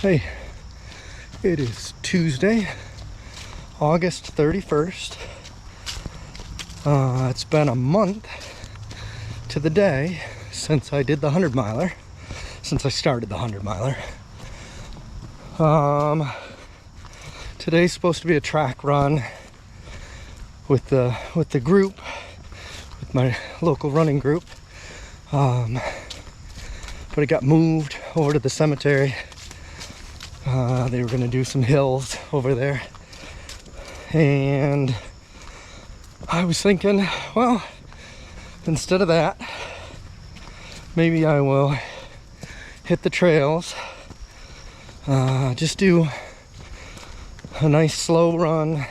Hey, it is Tuesday, August 31st. It's been a month to the day since I did the 100 miler, since I started the 100 miler. Today's supposed to be a track run with the group, with my local running group. But it got moved over to the cemetery. They were going to do some hills over there, and I was thinking, well, instead of that, maybe I will hit the trails, just do a nice slow run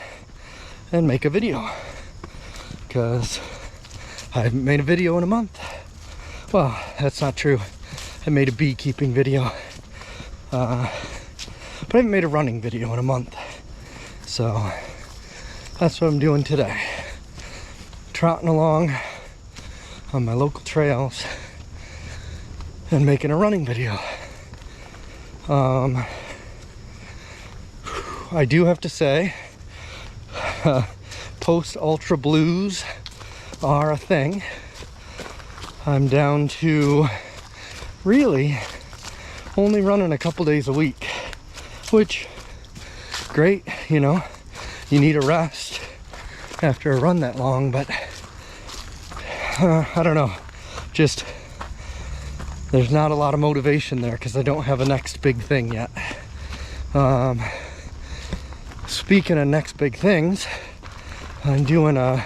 and make a video, because I haven't made a video in a month. Well, that's not true. I made a beekeeping video, but I haven't made a running video in a month. So that's what I'm doing today. Trotting along on my local trails and making a running video. I do have to say, post-ultra blues are a thing. I'm down to really only running a couple days a week, which, great, you know, you need a rest after a run that long, but I don't know, just there's not a lot of motivation there because I don't have a next big thing yet. Speaking of next big things, I'm doing a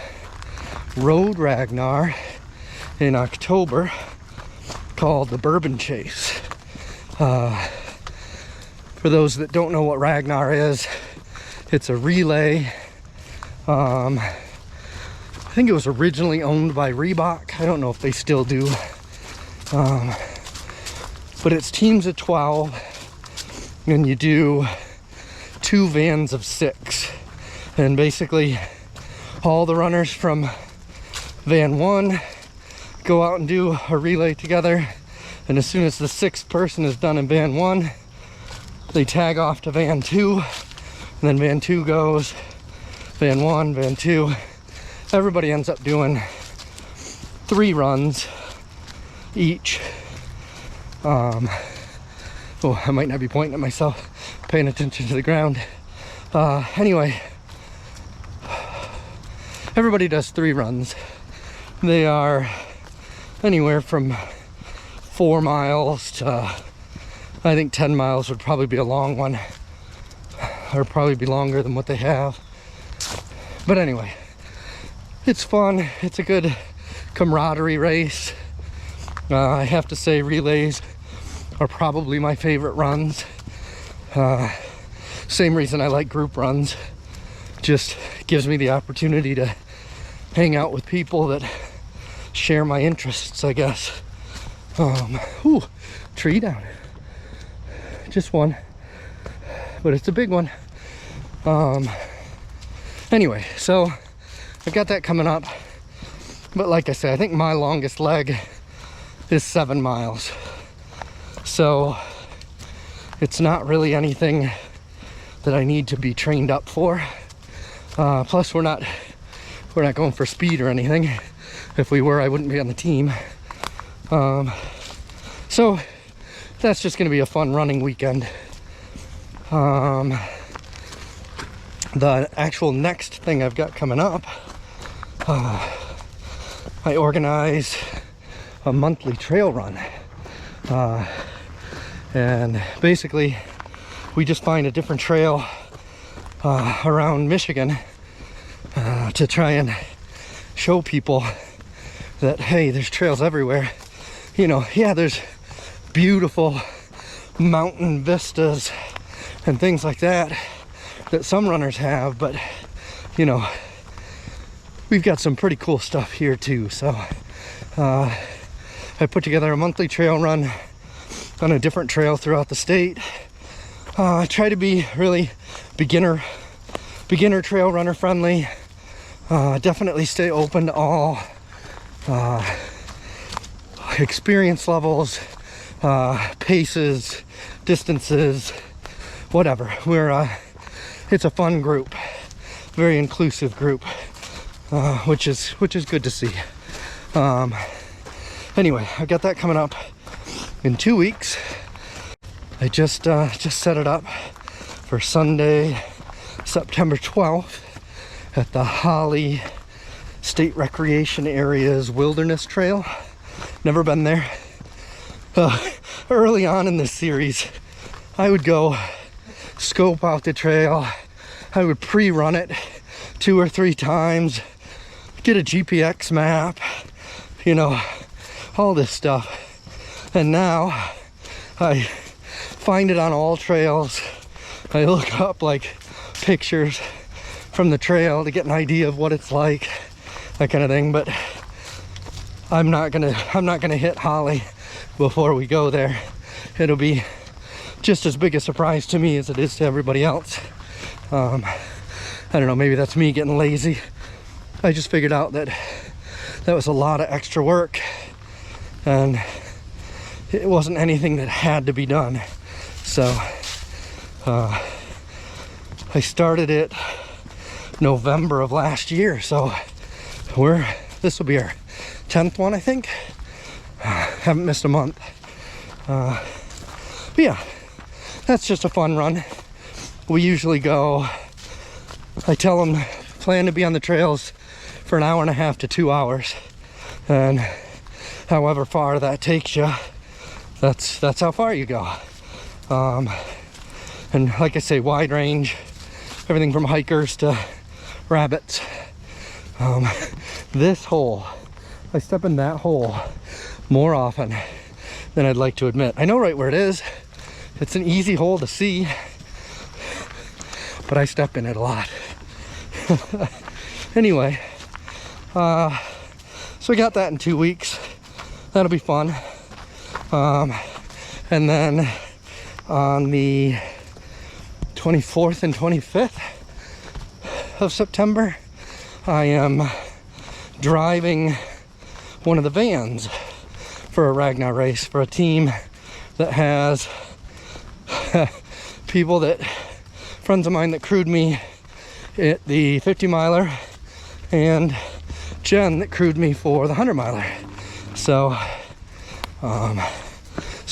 road Ragnar in October called the Bourbon Chase. For those that don't know what Ragnar is, it's a relay. I think it was originally owned by Reebok. I don't know if they still do. But it's teams of 12, and you do 2 vans of 6. And basically, all the runners from van 1 go out and do a relay together. And as soon as the 6th person is done in van 1, they tag off to van 2, and then van 2 goes, van 1, van 2. Everybody ends up doing 3 runs each. Oh, I might not be pointing at myself, paying attention to the ground. Anyway, everybody does 3 runs. They are anywhere from 4 miles to, I think 10 miles would probably be a long one, or probably be longer than what they have. But anyway, it's fun. It's a good camaraderie race. I have to say, relays are probably my favorite runs. Same reason I like group runs. Just gives me the opportunity to hang out with people that share my interests, I guess. Ooh, tree down. Just one, but it's a big one. Anyway, so I've got that coming up. But like I said, I think my longest leg is 7 miles. So it's not really anything that I need to be trained up for. Plus we're not going for speed or anything. If we were, I wouldn't be on the team. So that's just going to be a fun running weekend. The actual next thing I've got coming up, I organize a monthly trail run. And basically, we just find a different trail around Michigan to try and show people that, hey, there's trails everywhere. You know, yeah, there's beautiful mountain vistas and things like that some runners have, but you know, we've got some pretty cool stuff here too. So I put together a monthly trail run on a different trail throughout the state. I try to be really beginner trail runner friendly. Definitely stay open to all experience levels, paces, distances, whatever. It's a fun group, very inclusive group, which is good to see. Anyway, I got that coming up in 2 weeks. I just set it up for Sunday, September 12th at the Holly State Recreation Area's Wilderness Trail. Never been there. Early on in this series, I would go scope out the trail. I would pre-run it 2 or 3 times, get a GPX map, you know, all this stuff. And now I find it on all trails. I look up like pictures from the trail to get an idea of what it's like, that kind of thing. But I'm not gonna hit Holly before we go there. It'll be just as big a surprise to me as it is to everybody else. I don't know, maybe that's me getting lazy. I just figured out that was a lot of extra work, and it wasn't anything that had to be done. So I started it November of last year, so this will be our 10th one, I think. Haven't missed a month. But yeah, that's just a fun run. We usually go, I tell them, plan to be on the trails for an hour and a half to 2 hours. And however far that takes you, that's how far you go. And like I say, wide range, everything from hikers to rabbits. This hole, I step in that hole more often than I'd like to admit. I know right where it is. It's an easy hole to see, but I step in it a lot. Anyway, so we got that in 2 weeks. That'll be fun. And then on the 24th and 25th of September, I am driving one of the vans for a Ragnar race for a team that has friends of mine that crewed me at the 50 miler, and Jen that crewed me for the 100 miler. So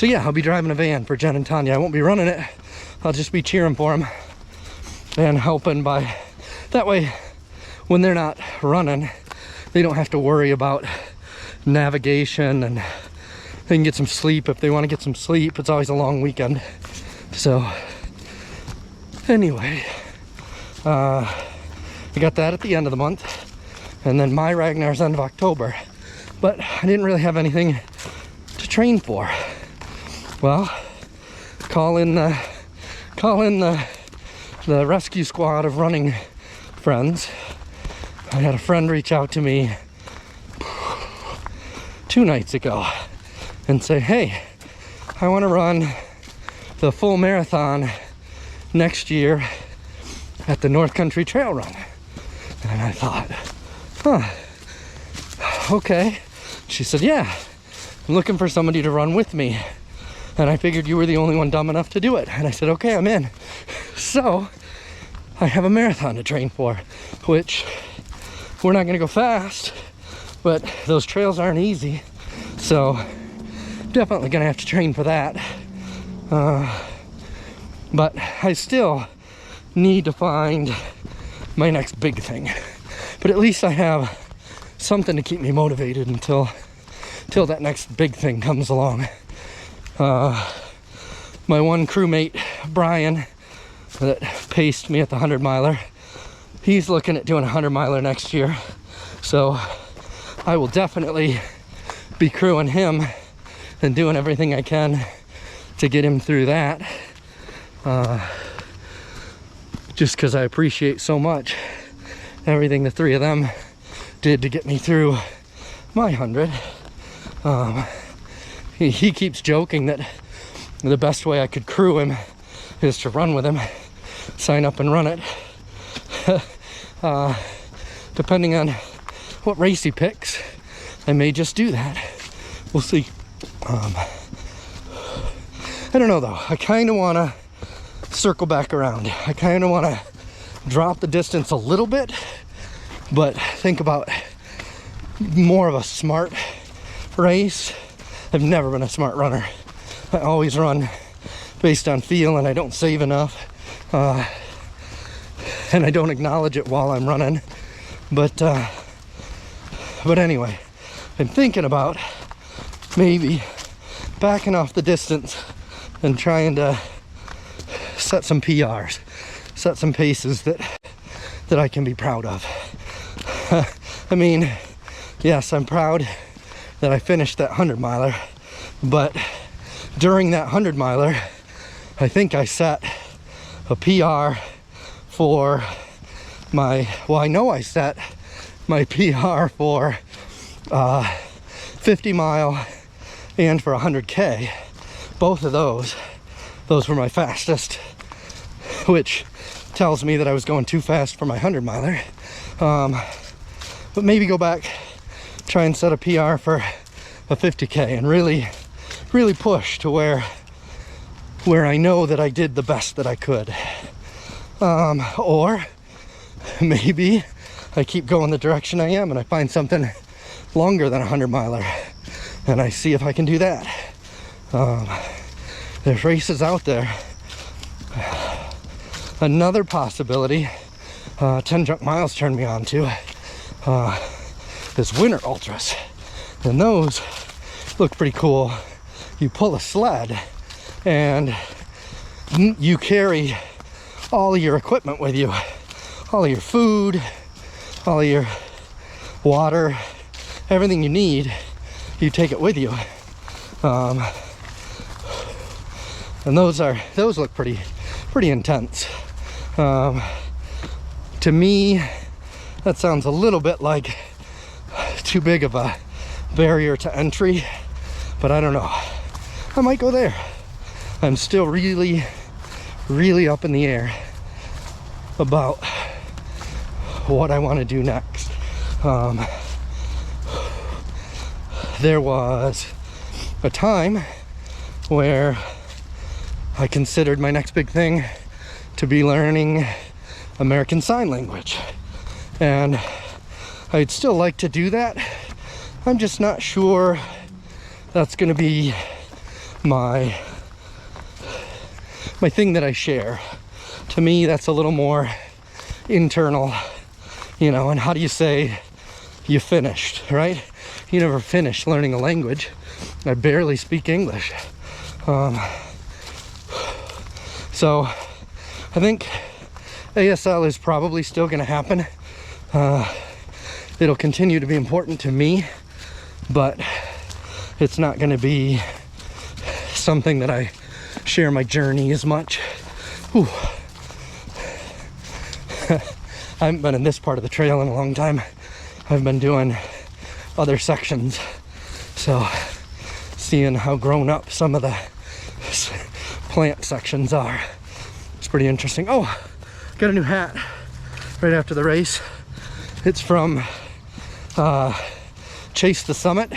yeah, I'll be driving a van for Jen and Tanya. I won't be running it. I'll just be cheering for them and helping by that way. When they're not running, they don't have to worry about navigation, and they can get some sleep if they want to get some sleep. It's always a long weekend. So anyway, I got that at the end of the month, and then my Ragnar's end of October, but I didn't really have anything to train for. Well, call in the rescue squad of running friends. I had a friend reach out to me 2 nights ago and say, hey, I want to run the full marathon next year at the North Country Trail Run. And I thought, okay. She said, yeah, I'm looking for somebody to run with me, and I figured you were the only one dumb enough to do it. And I said, okay, I'm in. So I have a marathon to train for, which we're not gonna go fast, but those trails aren't easy. So definitely gonna have to train for that. But I still need to find my next big thing. But at least I have something to keep me motivated until that next big thing comes along. My one crewmate, Brian, that paced me at the 100 miler, he's looking at doing a 100 miler next year. So I will definitely be crewing him and doing everything I can to get him through that. Just because I appreciate so much everything the 3 of them did to get me through my 100. He keeps joking that the best way I could crew him is to run with him, sign up and run it. Depending on what race he picks, I may just do that. We'll see. I don't know though. I kind of want to circle back around. I kind of want to drop the distance a little bit, but think about more of a smart race. I've never been a smart runner. I always run based on feel, and I don't save enough, and I don't acknowledge it while I'm running. But anyway, I'm thinking about maybe backing off the distance and trying to set some PRs, set some paces that I can be proud of. I mean, yes, I'm proud that I finished that 100-miler, but during that 100-miler, I think I set a PR for my, well, I know I set my PR for 50-mile and for 100K. Both of those were my fastest, which tells me that I was going too fast for my 100-miler. But maybe go back, try and set a PR for a 50K and really push to where I know that I did the best that I could. Or maybe I keep going the direction I am and I find something longer than a 100-miler and I see if I can do that. There's races out there. Another possibility, 10 Junk Miles turned me on to, is winter ultras. And those look pretty cool. You pull a sled and you carry all of your equipment with you, all of your food, all of your water, everything you need, you take it with you. And those look pretty intense. To me, that sounds a little bit like too big of a barrier to entry, but I don't know. I might go there. I'm still really up in the air about what I want to do next. There was a time where I considered my next big thing to be learning American Sign Language, and I'd still like to do that. I'm just not sure that's going to be my thing that I share. To me, that's a little more internal, you know. And how do you say you finished, right? You never finish learning a language. I barely speak English. So I think ASL is probably still going to happen. It'll continue to be important to me, but it's not going to be something that I share my journey as much. Whew. I haven't been in this part of the trail in a long time. I've been doing other sections, so seeing how grown up some of the plant sections are, it's pretty interesting. Oh, got a new hat right after the race. It's from Chase the Summit.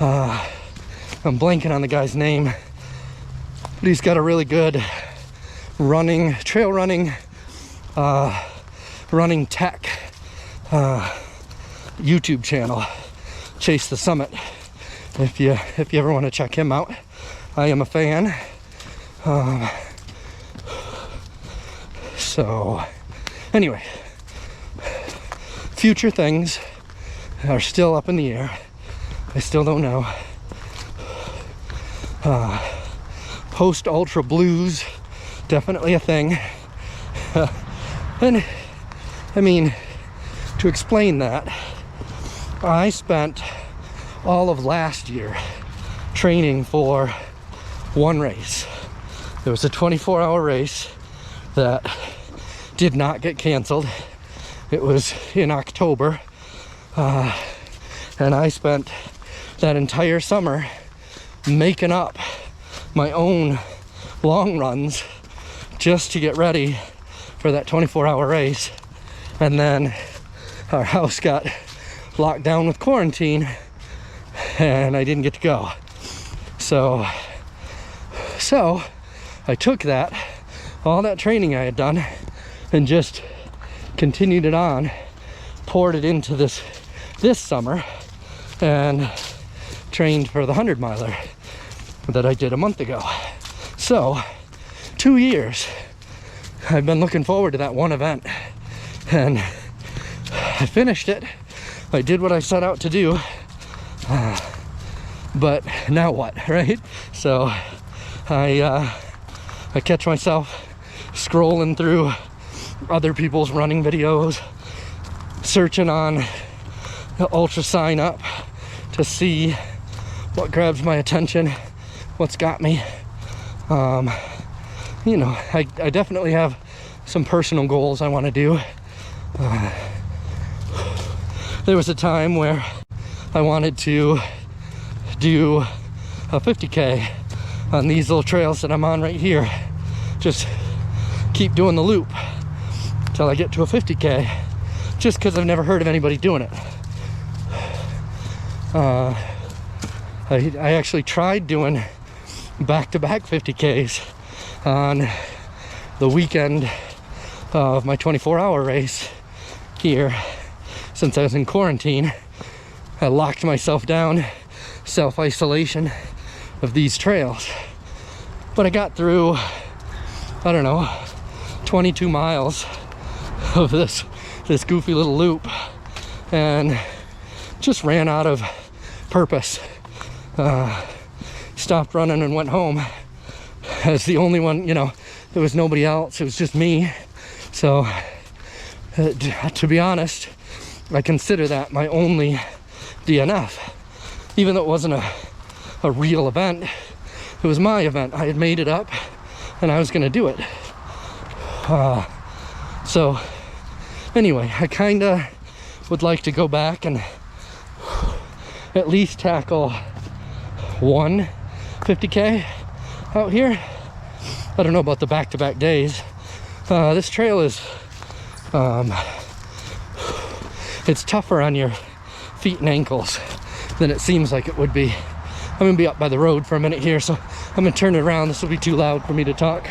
I'm blanking on the guy's name, but he's got a really good trail running tech YouTube channel, Chase the Summit. If you ever want to check him out, I am a fan. So anyway, future things are still up in the air. I still don't know. Post ultra blues, definitely a thing. And I mean, to explain that, I spent all of last year training for one race. It was a 24-hour race that did not get canceled. It was in October, and I spent that entire summer making up my own long runs just to get ready for that 24-hour race. And then our house got locked down with quarantine and I didn't get to go. So I took that all that training I had done and just continued it on, poured it into this summer, and trained for the 100-miler that I did a month ago. So 2 years I've been looking forward to that one event, and I finished it. I did what I set out to do, but now what, right? So I catch myself scrolling through other people's running videos, searching on the ultra sign up to see what grabs my attention, what's got me. You know, I definitely have some personal goals I want to do. There was a time where I wanted to do a 50K on these little trails that I'm on right here. Just keep doing the loop till I get to a 50K, just because I've never heard of anybody doing it. I actually tried doing back-to-back 50Ks on the weekend of my 24-hour race here. Since I was in quarantine, I locked myself down, self-isolation of these trails. But I got through, I don't know, 22 miles of this goofy little loop and just ran out of purpose. Stopped running and went home as the only one, you know, there was nobody else, it was just me. So to be honest, I consider that my only DNF, even though it wasn't a real event. It was my event. I had made it up and I was gonna do it. So anyway, I kinda would like to go back and at least tackle one 50K out here. I don't know about the back-to-back days. This trail is it's tougher on your feet and ankles than it seems like it would be. I'm gonna be up by the road for a minute here, so I'm gonna turn it around. This will be too loud for me to talk.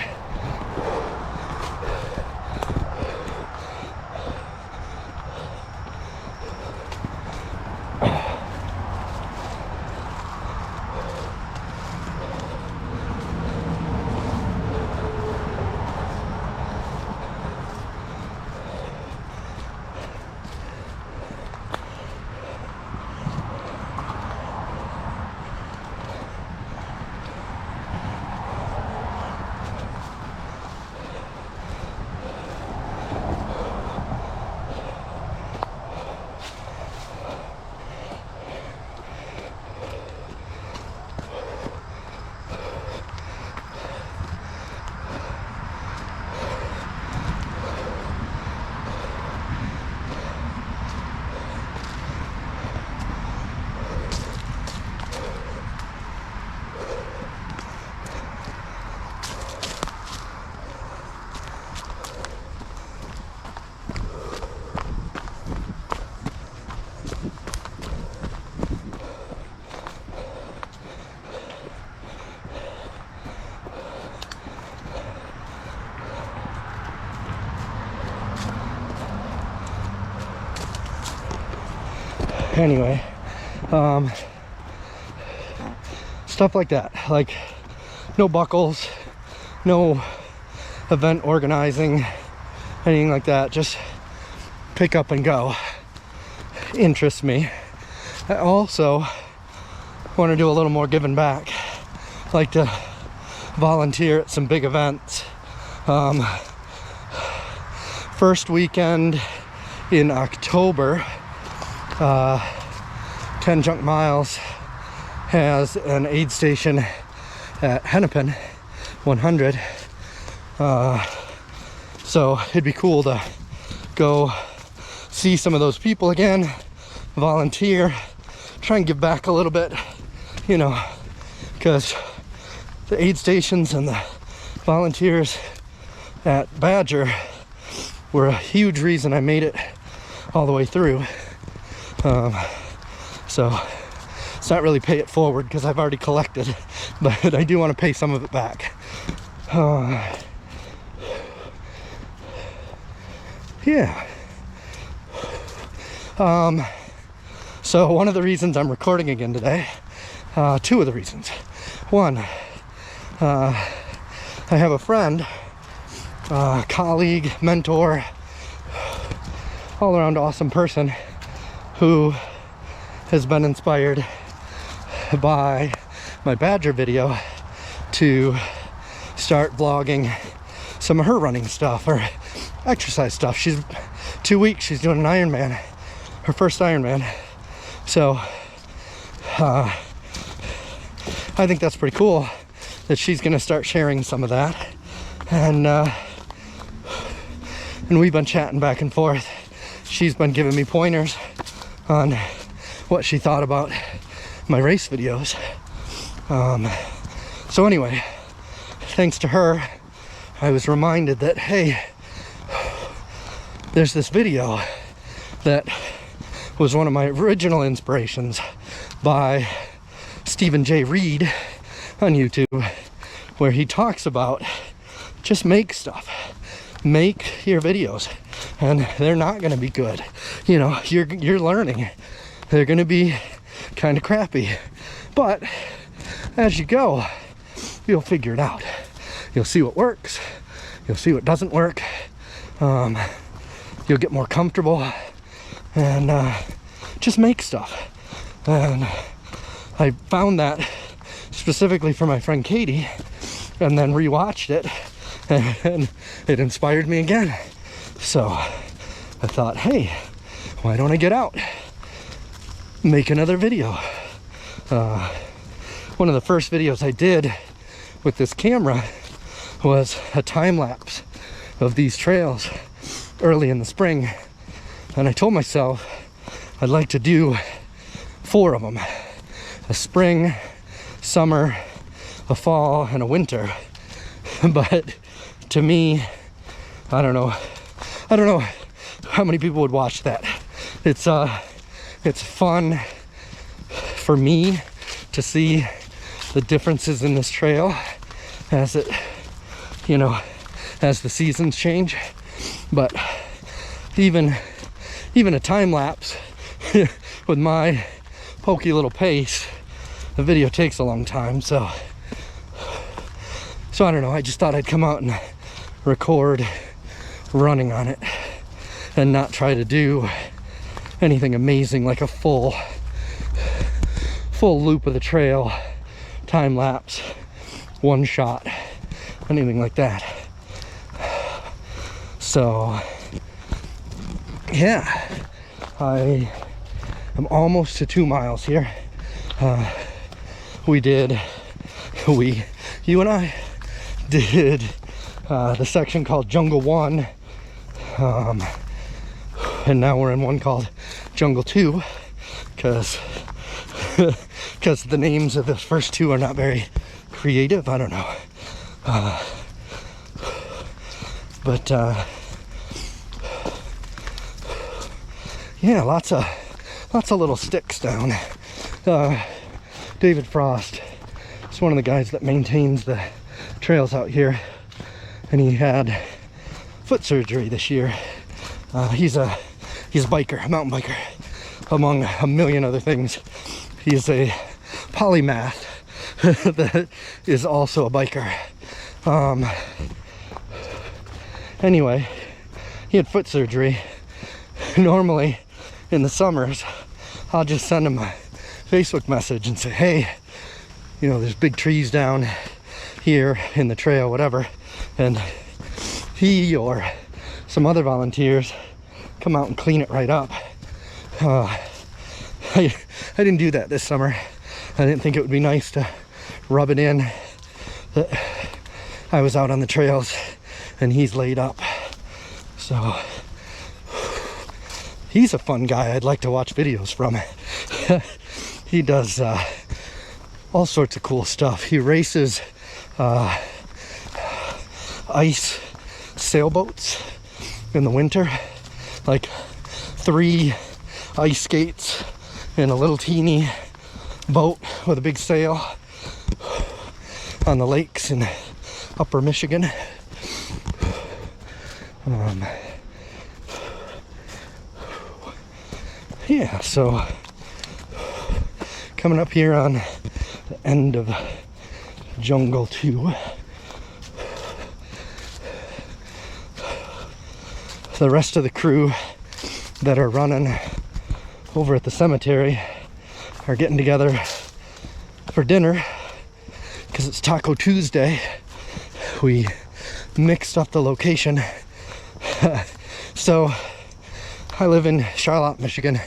Anyway, stuff like that, like no buckles, no event organizing, anything like that, just pick up and go interests me. I also want to do a little more giving back. I like to volunteer at some big events. First weekend in October, 10 Junk Miles has an aid station at Hennepin 100. So it'd be cool to go see some of those people again, volunteer, try and give back a little bit, you know, because the aid stations and the volunteers at Badger were a huge reason I made it all the way through. So it's not really pay it forward because I've already collected, but I do want to pay some of it back. yeah. So one of the reasons I'm recording again today, two of the reasons. One, I have a friend, colleague, mentor, all around awesome person who has been inspired by my Badger video to start vlogging some of her running stuff or exercise stuff. She's 2 weeks, she's doing an Ironman, her first Ironman. So I think that's pretty cool that she's gonna start sharing some of that. And we've been chatting back and forth. She's been giving me pointers on what she thought about my race videos. So anyway, thanks to her, I was reminded that, hey, there's this video that was one of my original inspirations by Stephen J. Reed on YouTube, where he talks about just make stuff. Make your videos, and they're not going to be good. You know, you're learning. They're going to be kind of crappy, but as you go, you'll figure it out. You'll see what works. You'll see what doesn't work. You'll get more comfortable, and just make stuff. And I found that specifically for my friend Katie, and then rewatched it, and it inspired me again. So I thought, hey, why don't I get out, make another video? One of the first videos I did with this camera was a time lapse of these trails early in the spring, and I told myself I'd like to do 4 of them: a spring, summer, a fall, and a winter. But to me, I don't know how many people would watch that. It's fun for me to see the differences in this trail as it, you know, as the seasons change. But even a time lapse with my pokey little pace, the video takes a long time. So I don't know, I just thought I'd come out and record running on it and not try to do anything amazing like a full loop of the trail, time lapse, one shot, anything like that. So yeah, I am almost to 2 miles here. You and I did the section called Jungle 1, and now we're in one called Jungle 2, because the names of the first 2 are not very creative. I don't know, but yeah, lots of little sticks down. David Frost is one of the guys that maintains the trails out here, and he had foot surgery this year. He's a biker, a mountain biker, among a million other things. He's a polymath that is also a biker. Anyway, he had foot surgery. Normally in the summers, I'll just send him a Facebook message and say, hey, you know, there's big trees down here in the trail, whatever, and he or some other volunteers come out and clean it right up. I didn't do that this summer. I didn't think it would be nice to rub it in that I was out on the trails and he's laid up. So he's a fun guy I'd like to watch videos from. He does all sorts of cool stuff. He races ice sailboats in the winter, like 3 ice skates in a little teeny boat with a big sail on the lakes in upper Michigan. yeah, so coming up here on the end of Jungle 2. The rest of the crew that are running over at the cemetery are getting together for dinner because it's Taco Tuesday. We mixed up the location. So I live in Charlotte, Michigan.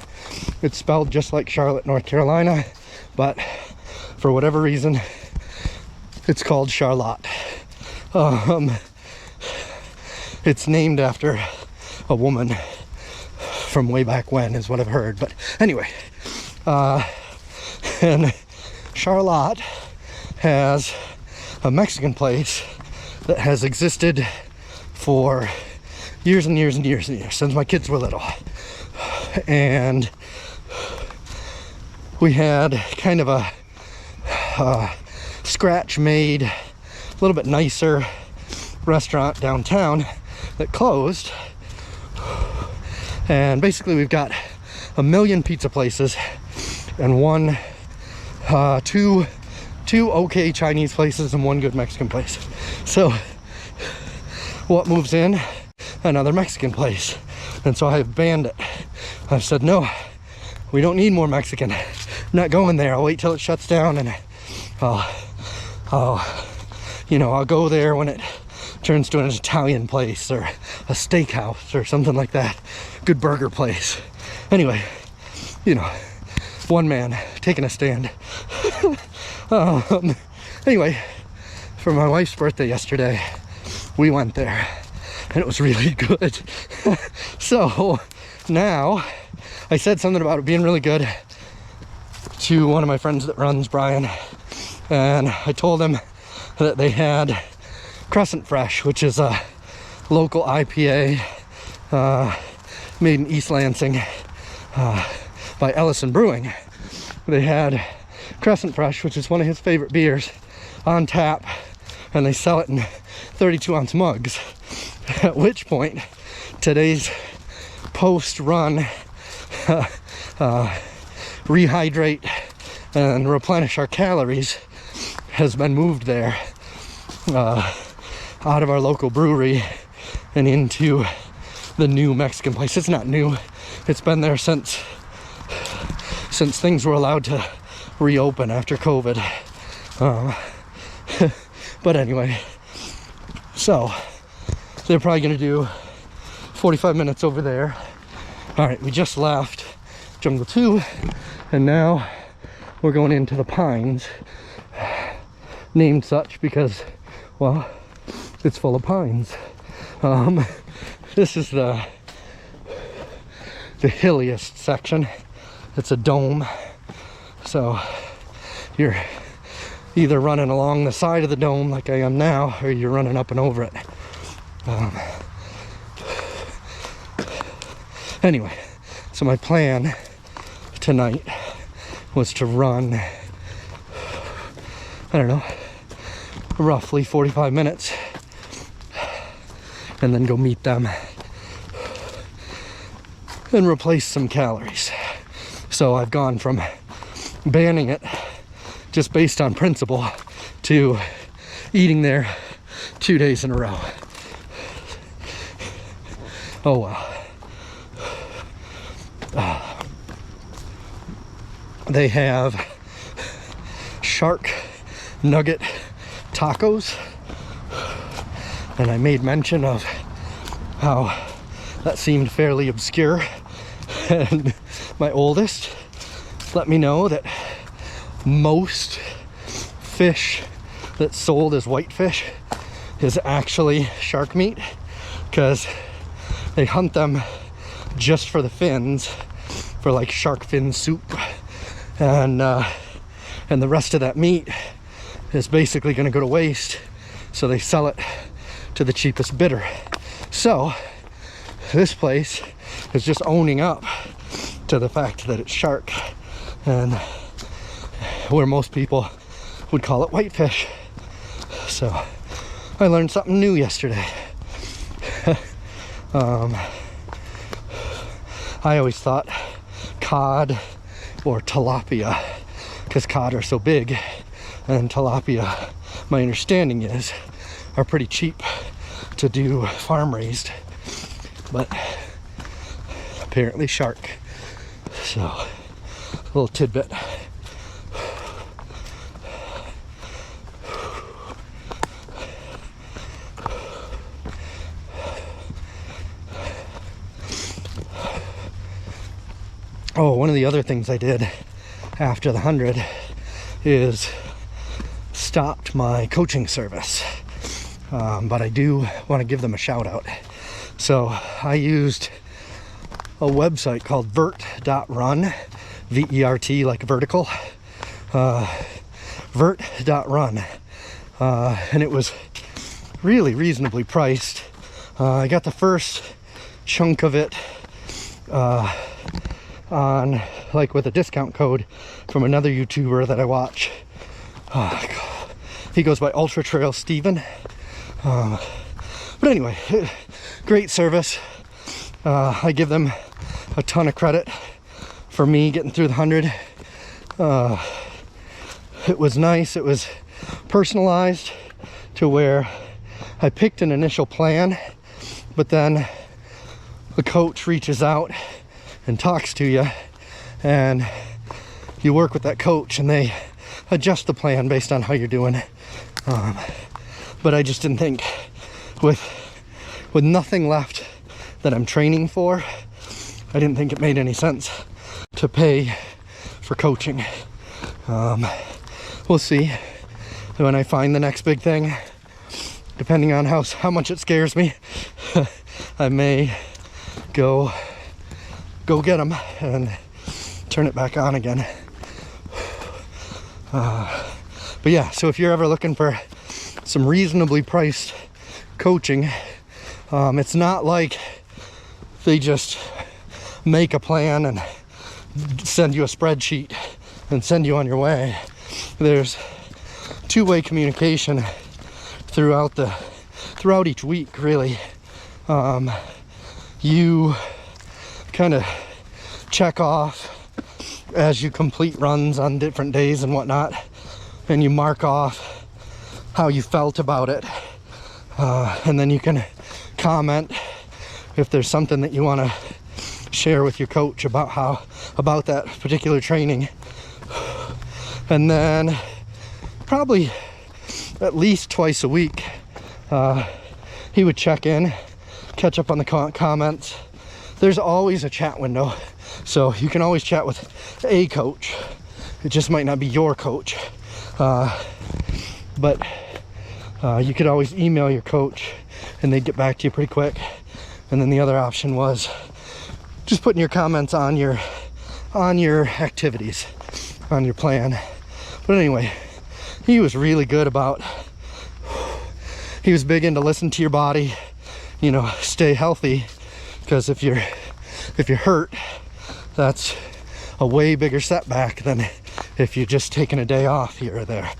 It's spelled just like Charlotte, North Carolina, but for whatever reason it's called Charlotte. It's named after a woman from way back when, is what I've heard. But anyway, and Charlotte has a Mexican place that has existed for years and years and years and years, since my kids were little. And we had kind of a scratch made, a little bit nicer restaurant downtown that closed. And basically we've got a million pizza places and two okay Chinese places and one good Mexican place. So what moves in? Another Mexican place. And so I've banned it. I've said, no, we don't need more Mexican. I'm not going there. I'll wait till it shuts down, and I'll go there when it turns to an Italian place or a steakhouse or something like that. Good burger place. Anyway, one man taking a stand. Anyway, for my wife's birthday yesterday, we went there and it was really good. So now I said something about it being really good to one of my friends that runs, Brian, and I told him that they had Crescent Fresh, which is a local IPA made in East Lansing by Ellison Brewing. They had Crescent Fresh, which is one of his favorite beers, on tap, and they sell it in 32-ounce mugs. At which point, today's post-run rehydrate and replenish our calories has been moved there, out of our local brewery and into the new Mexican place. It's not new. It's been there since things were allowed to reopen after COVID. But anyway, so they're probably gonna do 45 minutes over there. All right, we just left Jungle 2 and now we're going into the Pines, named such because, well, it's full of pines. This is the hilliest section. It's a dome, so you're either running along the side of the dome like I am now, or you're running up and over it. Anyway, so my plan tonight was to run, I don't know, roughly 45 minutes and then go meet them and replace some calories. So I've gone from banning it just based on principle to eating there 2 days in a row. Oh well. They have shark nugget tacos, and I made mention of how that seemed fairly obscure, and my oldest let me know that most fish that's sold as whitefish is actually shark meat, because they hunt them just for the fins, for like shark fin soup, and the rest of that meat is basically going to go to waste, so they sell it to the cheapest bidder. So this place is just owning up to the fact that it's shark, and where most people would call it whitefish. So I learned something new yesterday. I always thought cod or tilapia, because cod are so big, and tilapia, my understanding is, are pretty cheap to do farm raised, but apparently shark. So, a little tidbit. Oh, one of the other things I did after the 100 is stopped my coaching service. But I do want to give them a shout out. So I used a website called Vert.Run, V-E-R-T, like vertical, Vert.Run, and it was really reasonably priced. I got the first chunk of it on, like, with a discount code from another YouTuber that I watch. He goes by Ultra Trail Steven. But anyway, great service. I give them a ton of credit for me getting through the 100. It was nice. It was personalized to where I picked an initial plan, but then the coach reaches out and talks to you, and you work with that coach and they adjust the plan based on how you're doing. But I just didn't think, with nothing left that I'm training for, I didn't think it made any sense to pay for coaching. We'll see when I find the next big thing. Depending on how much it scares me, I may go get them and turn it back on again. But yeah, so if you're ever looking for some reasonably priced coaching, it's not like they just make a plan and send you a spreadsheet and send you on your way. There's two-way communication throughout each week, really. You kind of check off as you complete runs on different days and whatnot, and you mark off how you felt about it, and then you can comment if there's something that you want to share with your coach about that particular training. And then probably at least twice a week, he would check in, catch up on the comments. There's always a chat window, so you can always chat with a coach. It just might not be your coach, but you could always email your coach and they'd get back to you pretty quick. And then the other option was just putting your comments on your activities, on your plan. But anyway, he was really good about, he was big into listen to your body, you know, stay healthy, because if you're hurt, that's a way bigger setback than if you're just taking a day off here or there.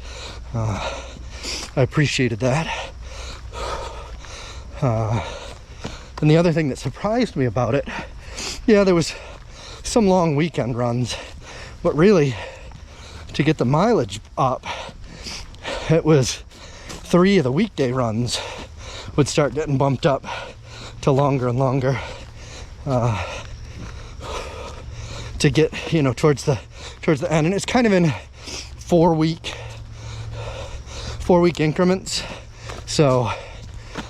I appreciated that. And the other thing that surprised me about it, yeah, there was some long weekend runs, but really, to get the mileage up, it was 3 of the weekday runs would start getting bumped up to longer and longer, to get, you know, towards the end. And it's kind of in 4 week increments. So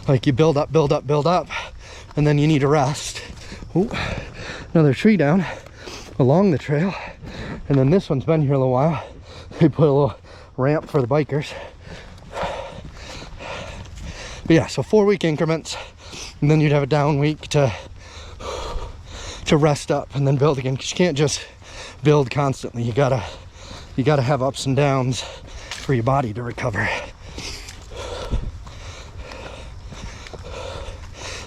like you build up, and then you need a rest. Ooh, another tree down along the trail. And then this one's been here a little while. They put a little ramp for the bikers. But yeah, so 4 week increments, and then you'd have a down week to rest up and then build again, because you can't just build constantly. You gotta have ups and downs for your body to recover.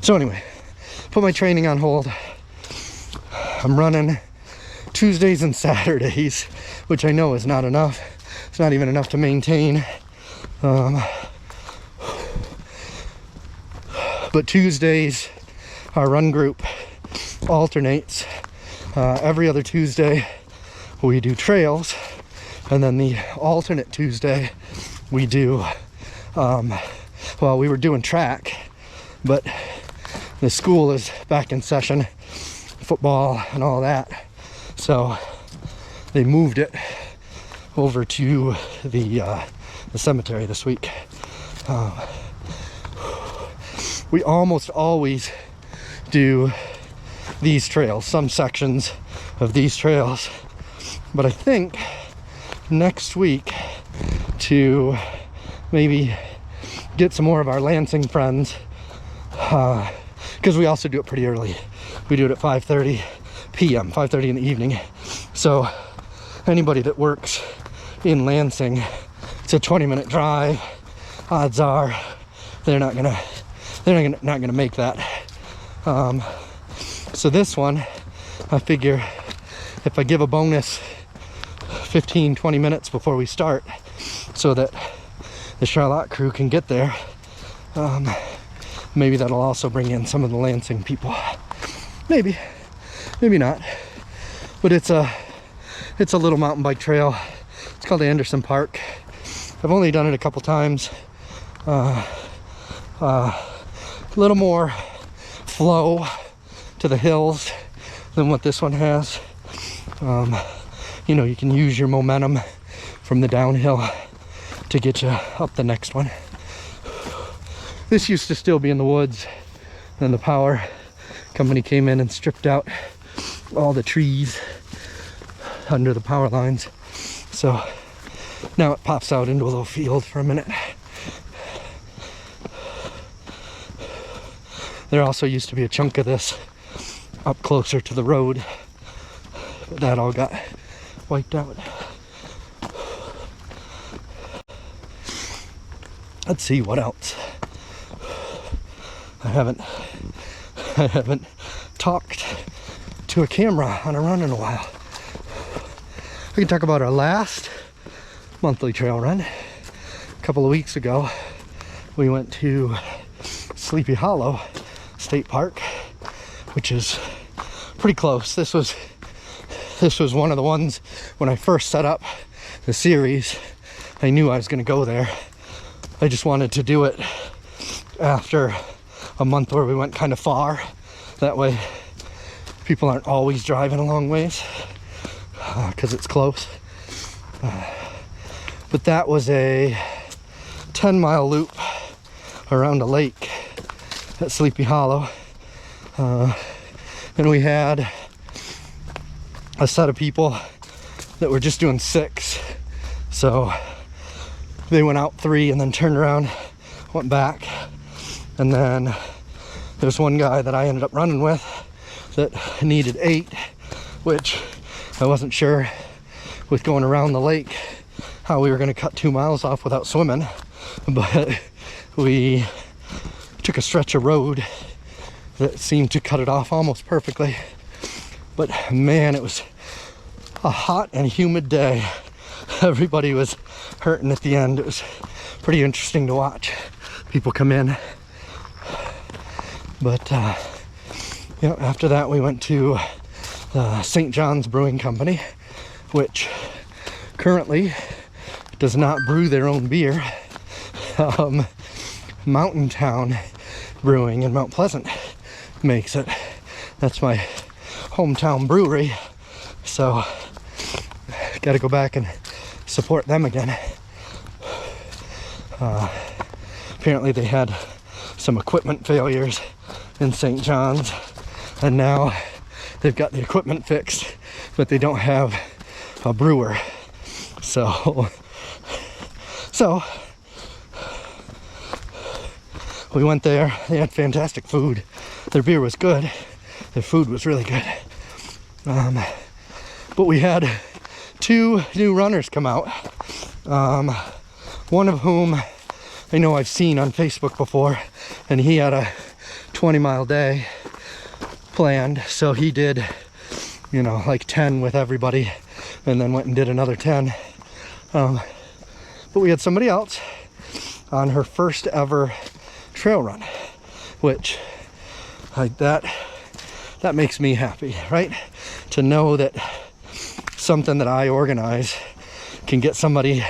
So anyway, put my training on hold. I'm running Tuesdays and Saturdays, which I know is not enough. It's not even enough to maintain. But Tuesdays, our run group alternates Every other Tuesday we do trails, and then the alternate Tuesday we do, well, we were doing track, but the school is back in session, football and all that, so they moved it over to the cemetery this week. We almost always do these trails, some sections of these trails, but I think next week, to maybe get some more of our Lansing friends, because we also do it pretty early. We do it at 5:30 p.m., 5:30 in the evening. So anybody that works in Lansing, it's a 20-minute drive. Odds are they're not gonna make that. So this one, I figure if I give a bonus 15-20 minutes before we start, so that the Charlotte crew can get there, maybe that'll also bring in some of the Lansing people. Maybe not. But it's a little mountain bike trail. It's called Anderson Park. I've only done it a couple times. A little more flow to the hills than what this one has. You know, you can use your momentum from the downhill to get you up the next one. This used to still be in the woods, and the power company came in and stripped out all the trees under the power lines. So now it pops out into a little field for a minute. There also used to be a chunk of this up closer to the road, but that all got wiped out. Let's see what else. I haven't talked to a camera on a run in a while. We can talk about our last monthly trail run. A couple of weeks ago, we went to Sleepy Hollow State Park, which is pretty close. This was one of the ones when I first set up the series. I knew I was going to go there. I just wanted to do it after a month where we went kind of far. That way people aren't always driving a long ways, because it's close. But that was a 10-mile loop around a lake at Sleepy Hollow. And we had a set of people that were just doing 6. So they went out 3 and then turned around, went back. And then there's one guy that I ended up running with that needed 8, which I wasn't sure with going around the lake how we were going to cut 2 miles off without swimming. But we took a stretch of road that seemed to cut it off almost perfectly. But man, it was a hot and humid day. Everybody was hurting at the end. It was pretty interesting to watch people come in. But you know, after that we went to St. John's Brewing Company, which currently does not brew their own beer. Mountain Town Brewing in Mount Pleasant makes it. That's my hometown brewery, so got to go back and support them again. Apparently they had some equipment failures in St. John's, and now they've got the equipment fixed, but they don't have a brewer. So we went there. They had fantastic food. Their beer was good. Their food was really good. But we had 2 new runners come out. One of whom I know I've seen on Facebook before, and he had a 20-mile day planned. So he did, you know, like 10 with everybody, and then went and did another 10. But we had somebody else on her first ever trail run, which like that makes me happy, right? to know that something that I organize can get somebody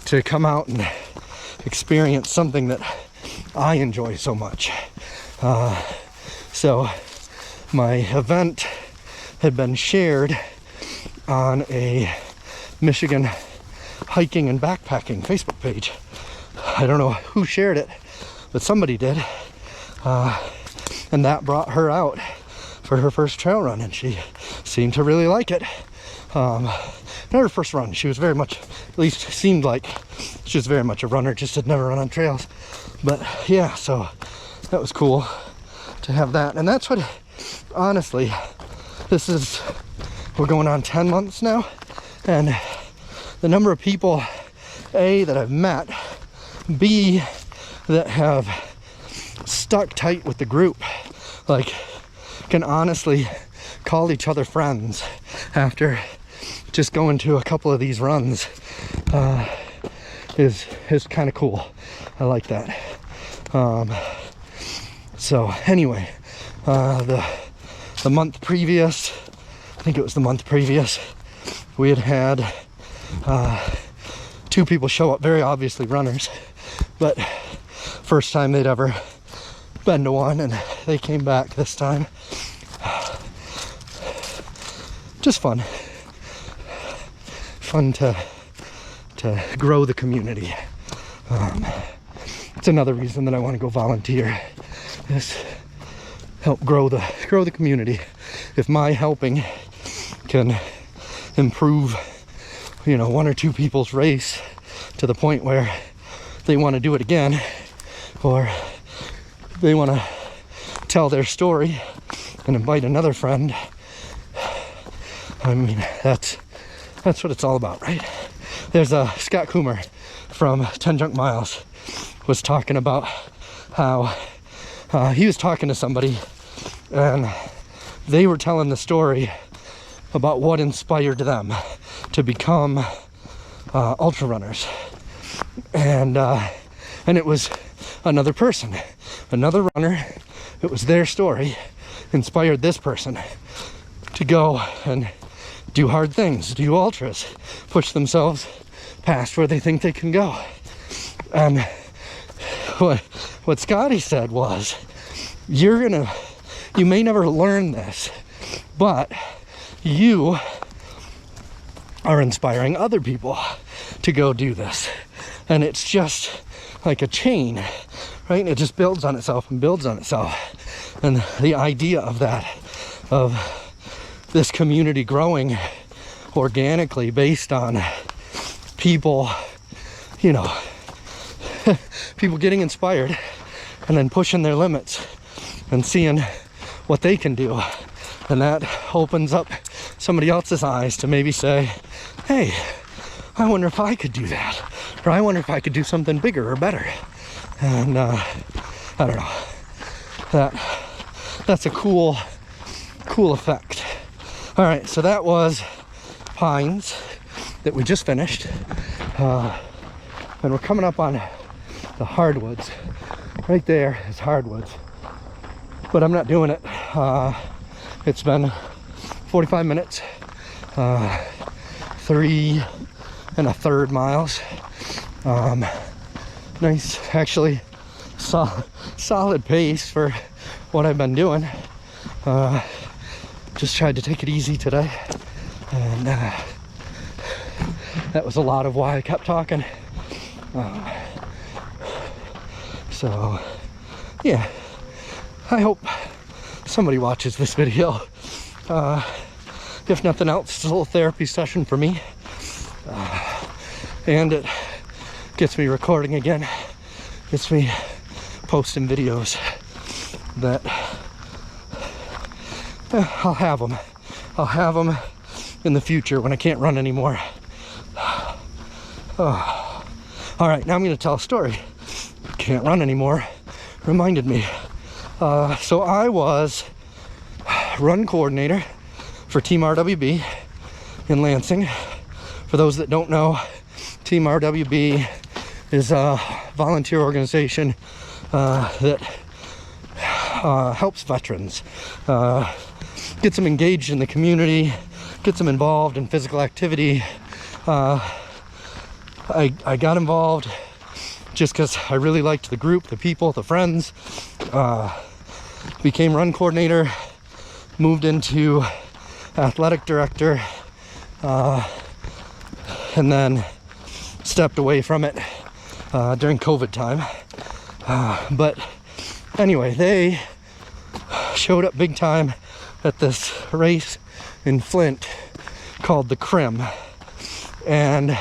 to come out and experience something that I enjoy so much. So my event had been shared on a Michigan hiking and backpacking Facebook page. I don't know who shared it, but somebody did. And that brought her out for her first trail run, and she seemed to really like it. Not her first run, she was very much, at least seemed like she was very much a runner, just had never run on trails. But yeah, so that was cool to have that. And that's what, honestly, we're going on 10 months now, and the number of people, A, that I've met, B, that have stuck tight with the group, like can honestly call each other friends after just going to a couple of these runs, is kind of cool. I like that. So anyway, the month previous, I think it was the month previous, we had 2 people show up, very obviously runners, but first time they'd ever been to one, and they came back this time. Just fun to grow the community. It's another reason that I want to go volunteer, is help grow the community. If my helping can improve, 1 or 2 people's race to the point where they want to do it again, or they want to tell their story and invite another friend, I mean, that's what it's all about, right? There's a Scott Coomer from 10 Junk Miles was talking about how he was talking to somebody, and they were telling the story about what inspired them to become ultra runners, and it was another person, another runner. It was their story inspired this person to go and do hard things, do ultras, push themselves past where they think they can go. And what Scotty said was, you may never learn this, but you are inspiring other people to go do this. And it's just like a chain, right? It just builds on itself and builds on itself. And the idea of that, of this community growing organically based on people, people getting inspired and then pushing their limits and seeing what they can do. And that opens up somebody else's eyes to maybe say, hey, I wonder if I could do that, or I wonder if I could do something bigger or better. And I don't know, that's a cool effect. All right, so that was Pines that we just finished, and we're coming up on the hardwoods. Right there is hardwoods, but I'm not doing it. It's been 45 minutes, 3 1/3 miles. Nice, actually, solid pace for what I've been doing. Just tried to take it easy today, and that was a lot of why I kept talking. So yeah, I hope somebody watches this video. If nothing else, it's a little therapy session for me, and it gets me recording again, gets me posting videos that I'll have them in the future when I can't run anymore. Oh. All right, now I'm going to tell a story. Can't run anymore reminded me. So I was run coordinator for Team RWB in Lansing. For those that don't know, Team RWB is a volunteer organization that helps veterans gets them engaged in the community, gets them involved in physical activity. I got involved just because I really liked the group, the people, the friends. Became run coordinator, moved into athletic director, and then stepped away from it during COVID time. But anyway, they showed up big time at this race in Flint called the Crim. And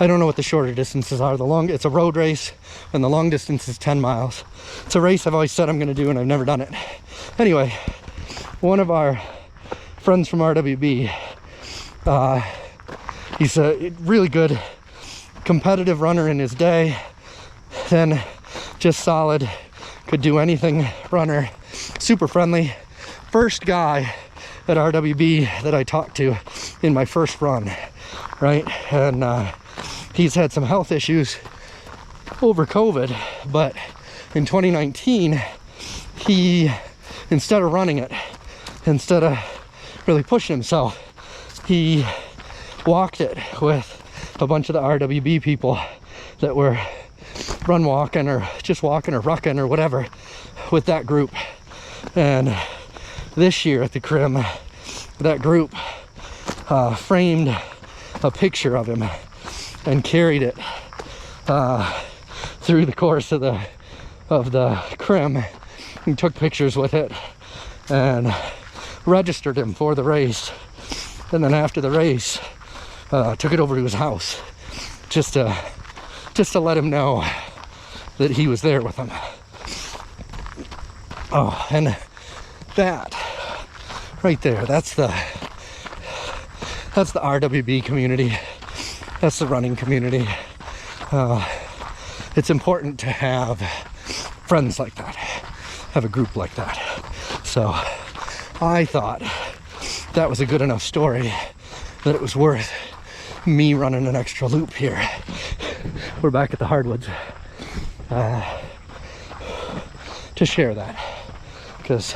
I don't know what the shorter distances are. It's a road race, and the long distance is 10 miles. It's a race I've always said I'm gonna do, and I've never done it. Anyway, one of our friends from RWB, he's a really good competitive runner in his day, then just solid, could do anything runner, super friendly. First guy at RWB that I talked to in my first run, right? And he's had some health issues over COVID, but in 2019, he, instead of running it, instead of really pushing himself, he walked it with a bunch of the RWB people that were run walking or just walking or rucking or whatever with that group. And this year at the Crim, that group framed a picture of him and carried it through the course of the Crim, and took pictures with it and registered him for the race. And then after the race, took it over to his house just to let him know that he was there with him. Oh, and that right there, that's the RWB community. That's the running community. It's important to have friends like that, have a group like that. So I thought that was a good enough story that it was worth me running an extra loop here. We're back at the hardwoods to share that, because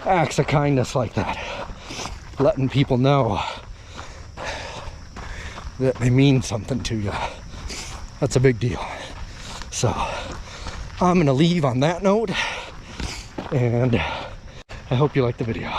acts of kindness like that, letting people know that they mean something to you, that's a big deal. So I'm gonna leave on that note, and I hope you like the video.